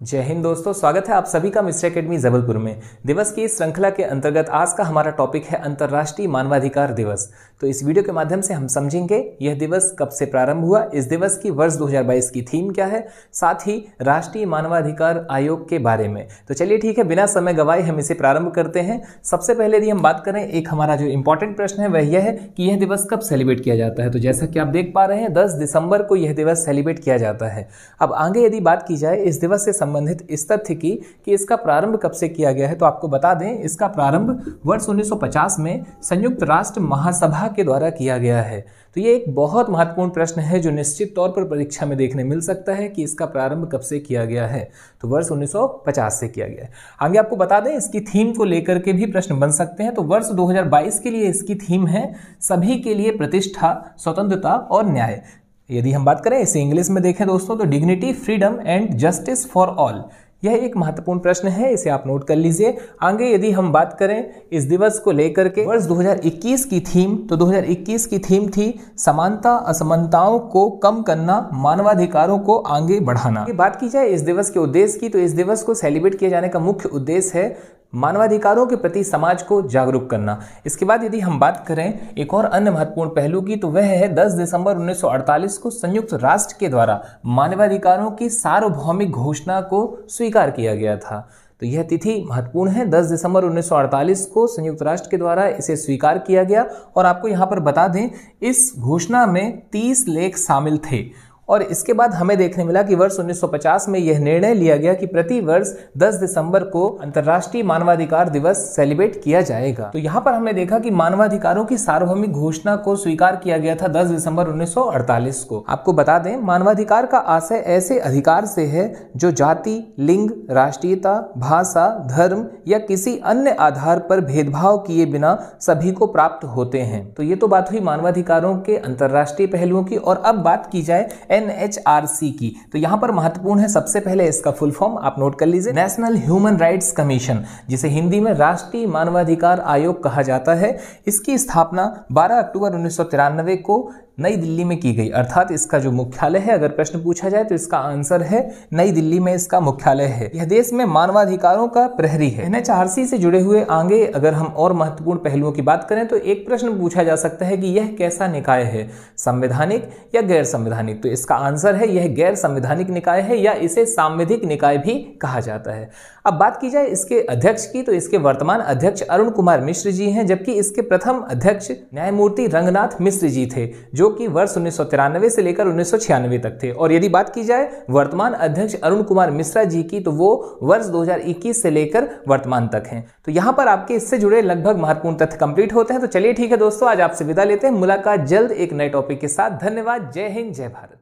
जय हिंद दोस्तों, स्वागत है आप सभी का मिस्टर एकेडमी जबलपुर में। दिवस की इस श्रृंखला के अंतर्गत आज का हमारा टॉपिक है अंतर्राष्ट्रीय मानवाधिकार दिवस। तो इस वीडियो के माध्यम से हम समझेंगे यह दिवस कब से प्रारंभ हुआ, इस दिवस की वर्ष 2022 की थीम क्या है, साथ ही राष्ट्रीय मानवाधिकार आयोग के बारे में। तो चलिए ठीक है, बिना समय गवाए हम इसे प्रारंभ करते हैं। सबसे पहले यदि हम बात करें, एक हमारा जो इंपॉर्टेंट प्रश्न है वह यह है कि यह दिवस कब सेलिब्रेट किया जाता है। तो जैसा कि आप देख पा रहे हैं 10 दिसंबर को यह दिवस सेलिब्रेट किया जाता है। अब आगे यदि बात की जाए इस दिवस से संबंधित इस तथ्य की कि इसका प्रारंभ कब से किया गया है, तो आपको बता दें इसका प्रारंभ वर्ष 1950 में संयुक्त राष्ट्र महासभा के द्वारा किया गया है। तो ये एक बहुत महत्वपूर्ण प्रश्न है जो निश्चित तौर पर परीक्षा में देखने मिल सकता है कि इसका प्रारंभ कब से किया गया है। तो वर्ष 1950 से किया गया है। आगे आपको बता दें इसकी थीम को लेकर के भी प्रश्न बन सकते हैं। तो वर्ष 2022 के लिए इसकी थीम है सभी के लिए प्रतिष्ठा, स्वतंत्रता और न्याय। यदि हम बात करें इसे इंग्लिश में देखें दोस्तों तो dignity, freedom and justice for all. यह एक महत्वपूर्ण प्रश्न है, इसे आप नोट कर लीजिए। आगे यदि हम बात करें इस दिवस को लेकर के वर्ष 2021 की थीम, तो 2021 की थीम थी समानता असमानताओं को कम करना, मानवाधिकारों को आगे बढ़ाना। बात की जाए इस दिवस के उद्देश्य की, तो इस दिवस को सेलिब्रेट किए जाने का मुख्य उद्देश्य है मानवाधिकारों के प्रति समाज को जागरूक करना। इसके बाद यदि हम बात करें एक और अन्य महत्वपूर्ण पहलू की, तो वह है 10 दिसंबर 1948 को संयुक्त राष्ट्र के द्वारा मानवाधिकारों की सार्वभौमिक घोषणा को स्वीकार किया गया था। तो यह तिथि महत्वपूर्ण है, 10 दिसंबर 1948 को संयुक्त राष्ट्र के द्वारा इसे स्वीकार किया गया। और आपको यहाँ पर बता दें इस घोषणा में 30 लेख शामिल थे। और इसके बाद हमें देखने मिला कि वर्ष 1950 में यह निर्णय लिया गया कि प्रति वर्ष 10 दिसंबर को अंतर्राष्ट्रीय मानवाधिकार दिवस सेलिब्रेट किया जाएगा। तो यहाँ पर हमने देखा कि मानवाधिकारों की सार्वभौमिक घोषणा को स्वीकार किया गया था 10 दिसंबर 1948 को। आपको बता दें मानवाधिकार का आशय ऐसे अधिकार से है जो जाति, लिंग, राष्ट्रीयता, भाषा, धर्म या किसी अन्य आधार पर भेदभाव किए बिना सभी को प्राप्त होते हैं। तो ये तो बात हुई मानवाधिकारों के अंतर्राष्ट्रीय पहलुओं की। और अब बात की जाए NHRC की, तो यहां पर महत्वपूर्ण है सबसे पहले इसका फुल फॉर्म आप नोट कर लीजिए, नेशनल ह्यूमन राइट्स कमीशन, जिसे हिंदी में राष्ट्रीय मानवाधिकार आयोग कहा जाता है। इसकी स्थापना 12 अक्टूबर 1993 को नई दिल्ली में की गई। अर्थात इसका जो मुख्यालय है, अगर प्रश्न पूछा जाए तो इसका आंसर है नई दिल्ली में इसका मुख्यालय है। यह देश में मानवाधिकारों का प्रहरी है। NHRC से जुड़े हुए आगे अगर हम और महत्वपूर्ण पहलुओं की बात करें तो एक प्रश्न पूछा जा सकता है कि यह कैसा निकाय है, संवैधानिक या गैर संवैधानिक। तो इसका आंसर है यह गैर संवैधानिक निकाय है, या इसे सांविधिक निकाय भी कहा जाता है। अब बात की जाए इसके अध्यक्ष की, तो इसके वर्तमान अध्यक्ष अरुण कुमार मिश्र जी हैं, जबकि इसके प्रथम अध्यक्ष न्यायमूर्ति रंगनाथ मिश्र जी थे, जो कि वर्ष 1993 से लेकर 1996 तक थे। और यदि बात की जाए वर्तमान अध्यक्ष अरुण कुमार मिश्रा जी की, तो वो वर्ष 2021 से लेकर वर्तमान तक हैं। तो यहां पर आपके इससे जुड़े लगभग महत्वपूर्ण तथ्य कंप्लीट होते हैं। तो चलिए ठीक है दोस्तों, आज आपसे विदा लेते हैं। मुलाकात जल्द एक नए टॉपिक के साथ। धन्यवाद। जय हिंद, जय भारत।